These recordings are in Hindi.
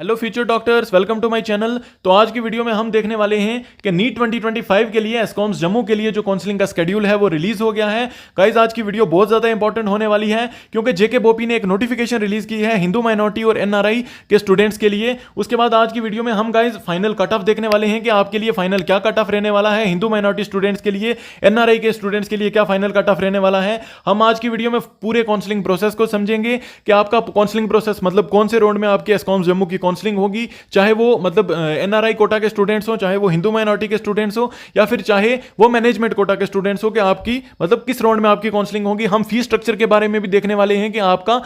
Hello future doctors, welcome to my channel. तो आज की वीडियो में हम देखने वाले हैं कि नीट 2025 के लिए एस्कॉम्स जम्मू के लिए जो काउंसलिंग का शेड्यूल है वो रिलीज हो गया है। गाइस आज की वीडियो बहुत ज्यादा इंपॉर्टेंट होने वाली है क्योंकि जेके बोपी ने एक नोटिफिकेशन रिलीज की है हिंदू माइनॉरिटी और एनआरआई के स्टूडेंट्स के लिए। उसके बाद आज की वीडियो में हम गाइस फाइनल कट ऑफ देखने वाले हैं कि आपके लिए फाइनल क्या कट ऑफ रहने वाला है, हिंदू माइनॉरिटी स्टूडेंट्स के लिए, एनआरआई के स्टूडेंट्स के लिए क्या फाइनल कट ऑफ रहने वाला है। हम आज की वीडियो में पूरे काउंसलिंग प्रोसेस को समझेंगे कि आपका काउंसलिंग प्रोसेस मतलब कौन से राउंड में आपकी एस्कॉम्स जम्मू की काउंसलिंग होगी, चाहे वो मतलब एनआरआई कोटा के स्टूडेंट्स हो, चाहे वो हिंदू माइनॉरिटी के स्टूडेंट्स हो, या फिर चाहे वो मैनेजमेंट कोटा के स्टूडेंट्स हो, कि आपकी मतलब किस राउंड में आपकी काउंसलिंग होगी। हम फी स्ट्रक्चर के बारे में भी देखने वाले हैं कि आपका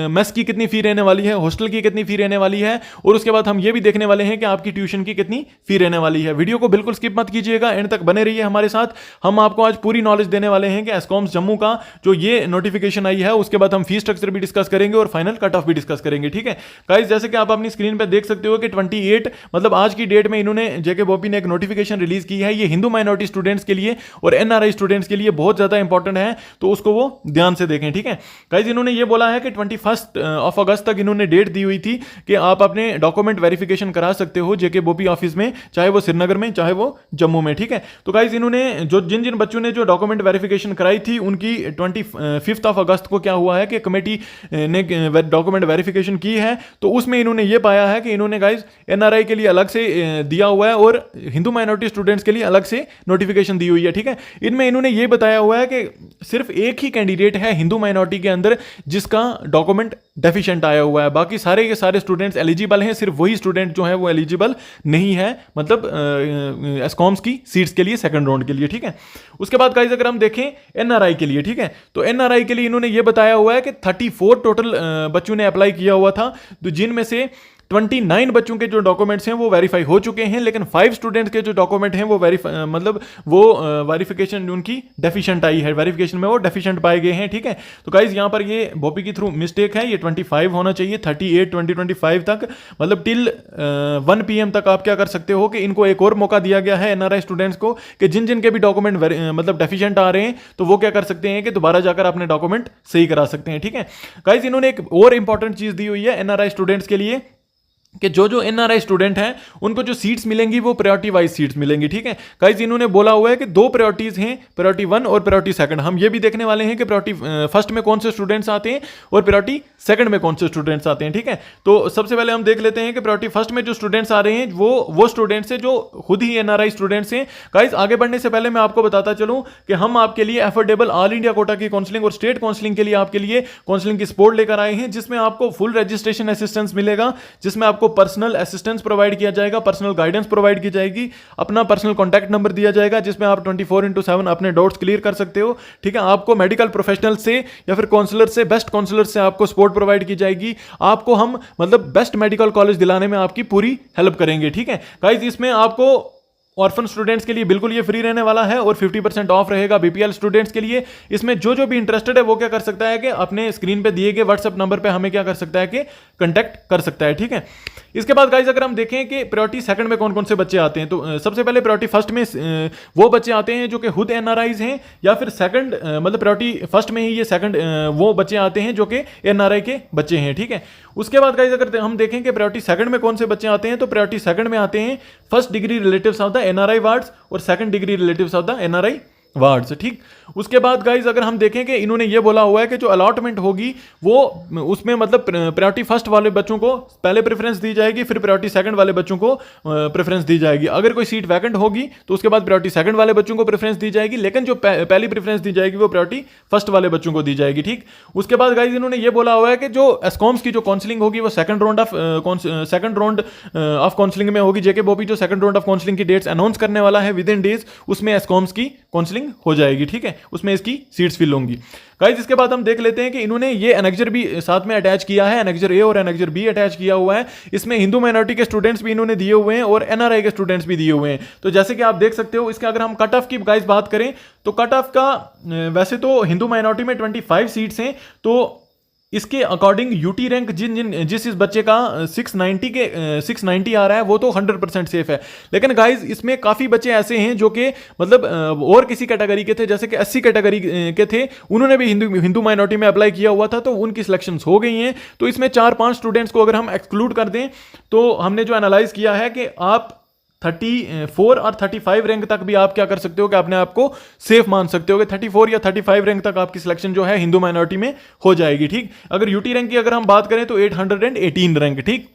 मेस की कितनी फी रहने वाली है, हॉस्टल की कितनी फी रहने वाली है, और उसके बाद हम ये भी देखने वाले हैं कि आपकी ट्यूशन की कितनी फी रहने वाली है। वीडियो को बिल्कुल स्किप मत कीजिएगा, एंड तक बने रहिए हमारे साथ। हम आपको आज पूरी नॉलेज देने वाले हैं कि एस्कॉम्स जम्मू का जो ये नोटिफिकेशन आई है उसके बाद हम फी स्ट्रक्चर भी डिस्कस करेंगे और फाइनल कट ऑफ भी डिस्कस करेंगे। ठीक है गाइस, जैसे कि आप अपनी स्क्रीन पे देख सकते हो कि 28 मतलब आज की डेट में इन्होंने जेके बोपी ने एक नोटिफिकेशन रिलीज की है। ये हिंदू माइनॉरिटी स्टूडेंट्स के लिए और एनआरआई स्टूडेंट्स के लिए बहुत ज्यादा इंपॉर्टेंट है, तो उसको वो ध्यान से देखें। ठीक है गाइस, इन्होंने ये बोला है कि 21 अगस्त तक इन्होंने डेट दी हुई थी कि आप अपने डॉक्यूमेंट वेरिफिकेशन करा सकते हो जेके बोपी ऑफिस में, चाहे वो श्रीनगर में चाहे वो जम्मू में। ठीक है, तो गाइस इन्होंने जो जिन जिन बच्चों ने जो डॉक्यूमेंट वेरिफिकेशन कराई थी उनकी 25 अगस्त को क्या हुआ है कि कमेटी ने डॉक्यूमेंट वेरिफिकेशन की है, तो उसमें इन्होंने ये पाया है कि इन्होंने गाइस एनआरआई के लिए अलग से दिया हुआ है और हिंदू माइनॉरिटी स्टूडेंट्स के लिए अलग से नोटिफिकेशन दी हुई है। ठीक है, इनमें इन्होंने ये बताया हुआ है कि सिर्फ एक ही कैंडिडेट है हिंदू माइनॉरिटी के अंदर जिसका डॉक्यूमेंट डेफिशिएंट आया हुआ है, बाकी सारे के सारे स्टूडेंट्स एलिजिबल हैं, सिर्फ वही स्टूडेंट जो है वो एलिजिबल नहीं है मतलब एस्कॉम्स की सीट्स के लिए सेकंड राउंड के लिए। ठीक है, उसके बाद गाइस अगर हम देखें एनआरआई के लिए, ठीक है, तो एनआरआई के लिए इन्होंने ये बताया हुआ है कि 34 टोटल बच्चों ने अप्लाई किया हुआ था, तो जिनमें से 29 बच्चों के जो डॉक्यूमेंट्स हैं वो वेरीफाई हो चुके हैं, लेकिन 5 स्टूडेंट्स के जो डॉक्यूमेंट हैं वो वेरिफिकेशन उनकी डेफिशिएंट आई है, वेरिफिकेशन में वो डेफिशिएंट पाए गए हैं। ठीक है, तो गाइस यहां पर ये बोपी की थ्रू मिस्टेक है, ये 25 होना चाहिए, 38 2025 तक मतलब टिल 1 PM तक आप क्या कर सकते हो कि इनको एक और मौका दिया गया है एनआरआई स्टूडेंट्स को कि जिन जिन के भी डॉक्यूमेंट मतलब डेफिशिएंट आ रहे हैं तो वो क्या कर सकते हैं कि दोबारा जाकर अपने डॉक्यूमेंट सही करा सकते हैं। ठीक है गाइस, इन्होंने एक और इंपॉर्टेंट चीज दी हुई है एनआरआई स्टूडेंट्स के लिए कि जो एनआरआई स्टूडेंट हैं उनको जो सीट्स मिलेंगी वो प्रायोरिटी वाइज सीट्स मिलेंगी। ठीक है गाइस, इन्होंने बोला हुआ है कि 2 प्रायोरिटीज हैं, प्रायोरिटी 1 और प्रायोरिटी 2। हम ये भी देखने वाले हैं कि प्रायोरिटी फर्स्ट में कौन से स्टूडेंट्स आते हैं और प्रायोरिटी 2 में कौन से स्टूडेंट्स आते हैं। ठीक है, तो सबसे पहले हम देख लेते हैं कि प्रायोरिटी फर्स्ट में जो स्टूडेंट्स आ रहे हैं वो स्टूडेंट्स हैं जो खुद ही एनआरआई स्टूडेंट्स हैं। गाइस आगे बढ़ने से पहले मैं आपको बताता चलूं कि हम आपके लिए एफोर्डेबल ऑल इंडिया कोटा की काउंसलिंग और स्टेट काउंसलिंग के लिए आपके लिए काउंसलिंग की सपोर्ट लेकर आए हैं, जिसमें आपको फुल रजिस्ट्रेशन असिस्टेंस मिलेगा, जिसमें आपको पर्सनल असिस्टेंस प्रोवाइड किया जाएगा, पर्सनल गाइडेंस प्रोवाइड की जाएगी, अपना पर्सनल कॉन्टैक्ट नंबर दिया जाएगा जिसमें आप 24/7 अपने डाउट्स क्लियर कर सकते हो। ठीक है, आपको मेडिकल प्रोफेशनल से या फिर काउंसलर से, बेस्ट काउंसलर से आपको सपोर्ट प्रोवाइड की जाएगी, आपको हम मतलब बेस्ट मेडिकल कॉलेज दिलाने में आपकी पूरी हेल्प करेंगे। ठीक है गाइस, इसमें आपको ऑर्फन स्टूडेंट्स के लिए बिल्कुल ये फ्री रहने वाला है और 50% ऑफ रहेगा बीपीएल स्टूडेंट्स के लिए। इसमें जो भी इंटरेस्टेड है वो क्या कर सकता है कि अपने स्क्रीन पे दिए गए व्हाट्सएप नंबर पे हमें क्या कर सकता है कि कांटेक्ट कर सकता है। ठीक है, इसके बाद गाइस अगर हम देखें कि प्रायोरिटी 2 में कौन कौन से बच्चे आते हैं, तो सबसे पहले प्रायोरिटी फर्स्ट में वो बच्चे आते हैं जो कि खुद एनआरआईज हैं, या फिर सेकंड मतलब प्रायोरिटी फर्स्ट में ही ये सेकंड वो बच्चे आते हैं जो कि एनआरआई के बच्चे हैं। ठीक है, उसके बाद गाइस अगर हम देखें कि प्रायोरिटी 2 में कौन से बच्चे आते हैं, तो प्रायोरिटी 2 में आते हैं first degree relatives of the NRI wards और second degree relatives of the NRI wards. ठीक, उसके बाद गाइज अगर हम देखें कि इन्होंने ये बोला हुआ है कि जो अलॉटमेंट होगी वो उसमें मतलब प्रायोरिटी फर्स्ट वाले बच्चों को पहले प्रेफरेंस दी जाएगी, फिर प्रायोरिटी 2 वाले बच्चों को प्रेफरेंस दी जाएगी। अगर कोई सीट वैकेंट होगी तो उसके बाद प्रायोरिटी 2 वाले बच्चों को प्रेफरेंस दी जाएगी, लेकिन जो पहली प्रेफरेंस दी जाएगी वो प्रायोरिटी फर्स्ट वाले बच्चों को दी जाएगी। ठीक, उसके बाद गाइज इन्होंने ये बोला हुआ है कि जो एस्कॉम्स की जो काउंसलिंग होगी वो सेकंड राउंड ऑफ काउंसलिंग में होगी। जेके बोपी जो सेकंड राउंड ऑफ काउंसलिंग की डेट्स अनाउंस करने वाला है विद इन डेज, उसमें एस्कॉम्स की काउंसलिंग हो जाएगी। ठीक है, उसमें इसकी सीट्स फिल होंगी। गाइस इसके बाद हम देख लेते हैं कि इन्होंने ये एनेक्जर भी साथ में अटैच किया है, एनेक्जर ए और एनेक्जर बी अटैच किया हुआ है। इसमें हिंदू माइनॉरिटी के स्टूडेंट्स भी इन्होंने दिए हुए हैं और एनआरआई के स्टूडेंट्स भी दिए हुए हैं। तो जैसे कि आप देख सकते हो, इसके अगर हम कट ऑफ की गाइस बात करें तो कट ऑफ का वैसे तो हिंदू माइनॉरिटी में 25 सीट्स हैं, तो इसके अकॉर्डिंग यूटी रैंक जिस इस बच्चे का 690 आ रहा है वो तो 100% सेफ है। लेकिन गाइज इसमें काफ़ी बच्चे ऐसे हैं जो कि मतलब और किसी कैटेगरी के थे, जैसे कि 80 कैटेगरी के थे, उन्होंने भी हिंदू माइनॉरिटी में अप्लाई किया हुआ था, तो उनकी सिलेक्शंस हो गई हैं। तो इसमें 4-5 स्टूडेंट्स को अगर हम एक्सक्लूड कर दें तो हमने जो एनालाइज किया है कि आप 34 और 35 रैंक तक भी आप क्या कर सकते हो कि अपने आप को सेफ मान सकते हो कि 34 या 35 रैंक तक आपकी सिलेक्शन जो है हिंदू माइनॉरिटी में हो जाएगी, ठीक। अगर यूटी रैंक की अगर हम बात करें तो 818 रैंक, ठीक।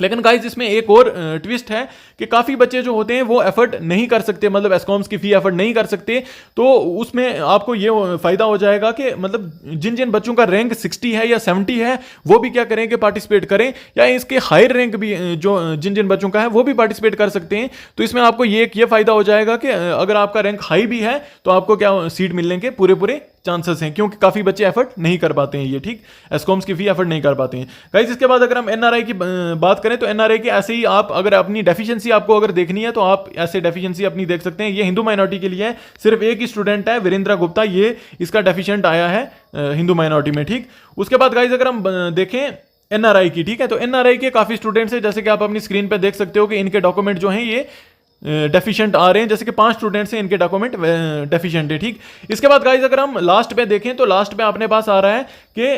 लेकिन गाइस इसमें एक और ट्विस्ट है कि काफ़ी बच्चे जो होते हैं वो एफर्ट नहीं कर सकते, मतलब एस्कॉम्स की फी एफर्ट नहीं कर सकते, तो उसमें आपको ये फ़ायदा हो जाएगा कि मतलब जिन जिन बच्चों का रैंक 60 है या 70 है वो भी क्या करें कि पार्टिसिपेट करें, या इसके हायर रैंक भी जो जिन जिन बच्चों का है वो भी पार्टिसिपेट कर सकते हैं। तो इसमें आपको ये फ़ायदा हो जाएगा कि अगर आपका रैंक हाई भी है तो आपको क्या सीट मिलने के पूरे चांसेस हैं, क्योंकि काफ़ी बच्चे एफर्ट नहीं कर पाते हैं ये, ठीक। एस्कॉम्स की फी एफर्ट नहीं कर पाते हैं गाइस। इसके बाद अगर हम एनआरआई की बात करें तो एनआरआई की ऐसे ही आप अगर अपनी डेफिशिएंसी आपको अगर देखनी है तो आप ऐसे डेफिशिएंसी अपनी देख सकते हैं। ये हिंदू माइनॉरिटी के लिए है, सिर्फ एक ही स्टूडेंट है वीरेंद्र गुप्ता, ये इसका डेफिशिएंट आया है हिंदू माइनॉरिटी में, ठीक। उसके बाद गाइस अगर हम देखें एनआरआई की, ठीक है, तो एनआरआई के काफ़ी स्टूडेंट्स हैं, जैसे कि आप अपनी स्क्रीन पर देख सकते हो कि इनके डॉक्यूमेंट जो हैं ये डेफिशिएंट आ रहे हैं, जैसे कि 5 स्टूडेंट्स हैं इनके डॉक्यूमेंट डेफिशिएंट है, ठीक। इसके बाद गाइस अगर हम लास्ट पे देखें तो लास्ट पे अपने पास आ रहा है कि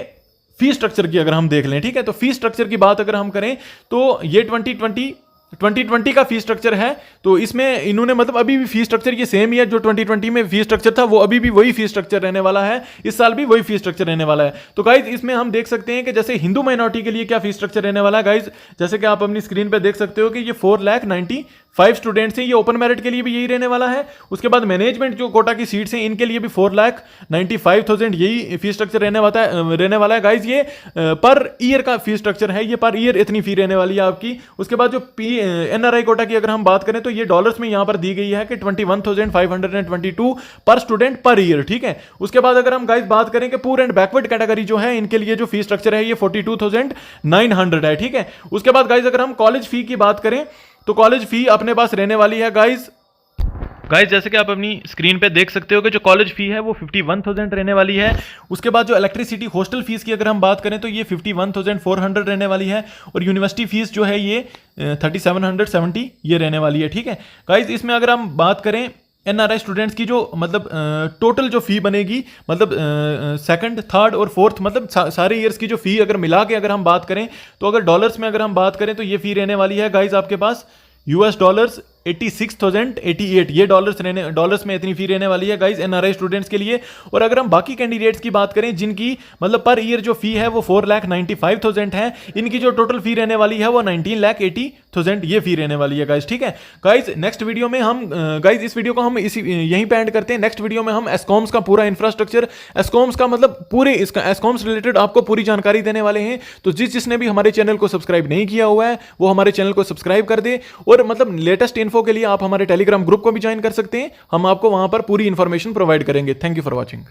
फी स्ट्रक्चर की अगर हम देख लें, ठीक है, तो फी स्ट्रक्चर की बात अगर हम करें तो ये 2020 का फी स्ट्रक्चर है। तो इसमें इन्होंने मतलब अभी भी फी स्ट्रक्चर ये सेम ही है, जो 2020 में फी स्ट्रक्चर था वो अभी भी वही फी स्ट्रक्चर रहने वाला है, इस साल भी वही फी स्ट्रक्चर रहने वाला है। तो गाइज इसमें हम देख सकते हैं कि जैसे हिंदू माइनॉरिटी के लिए क्या फी स्ट्रक्चर रहने वाला है गाइज, जैसे कि आप अपनी स्क्रीन पे देख सकते हो कि ये 4,95,000 स्टूडेंट्स हैं, ये ओपन मेरिट के लिए भी यही रहने वाला है। उसके बाद मैनेजमेंट जो कोटा की सीट्स हैं इनके लिए भी 4,95,000 यही फी स्ट्रक्चर रहने वाला है गाइज। ये पर ईयर का फी स्ट्रक्चर है, ये पर ईयर इतनी फी रहने वाली है आपकी। उसके बाद जो एनआरआई कोटा की अगर हम बात करें तो ये डॉलर्स में यहां पर दी गई है कि 21,522 पर स्टूडेंट पर ईयर, ठीक है। उसके बाद अगर हम गाइस बात करें कि पुअर एंड बैकवर्ड कैटेगरी जो है इनके लिए जो फी स्ट्रक्चर है ये 42,900 है, ठीक है। उसके बाद गाइस अगर हम कॉलेज फी की बात करें तो कॉलेज फी अपने पास रहने वाली है गाइस जैसे कि आप अपनी स्क्रीन पे देख सकते हो कि जो कॉलेज फी है वो 51,000 रहने वाली है। उसके बाद जो इलेक्ट्रिसिटी हॉस्टल फीस की अगर हम बात करें तो ये 51,400 रहने वाली है, और यूनिवर्सिटी फीस जो है ये 3,770 ये रहने वाली है, ठीक है गाइस। इसमें अगर हम बात करें एनआरआई स्टूडेंट्स की जो मतलब टोटल जो फी बनेगी, मतलब सेकंड, थर्ड और फोर्थ, मतलब सारे ईयर्स की जो फी अगर मिला के अगर हम बात करें तो अगर डॉलर्स में अगर हम बात करें तो ये फी रहने वाली है गाइस आपके पास US डॉलर्स 86,088, ये डॉलर्स में इतनी फी रहने वाली है गाइस एनआरआई स्टूडेंट्स के लिए। और अगर हम बाकी कैंडिडेट्स की बात करें जिनकी मतलब पर ईयर जो फी है वो 4,95,000 है, इनकी जो टोटल फी रहने वाली है वो 19,80,000 ये फी रहने वाली है गाइस, ठीक है गाइस। नेक्स्ट वीडियो में हम गाइस इस वीडियो को हम यहीं पे एंड करते हैं। नेक्स्ट वीडियो में हम एस्कॉम्स का पूरा इंफ्रास्ट्रक्चर, एस्कॉम्स का मतलब पूरे इसका एस्कॉम्स रिलेटेड आपको पूरी जानकारी देने वाले हैं। तो जिसने भी हमारे चैनल को सब्सक्राइब नहीं किया हुआ है वो हमारे चैनल को सब्सक्राइब कर दे, और मतलब लेटेस्ट इन्फो के लिए आप हमारे टेलीग्राम ग्रुप को भी ज्वाइन कर सकते हैं, हम आपको वहां पर पूरी इंफॉर्मेशन प्रोवाइड करेंगे। Thank you for watching.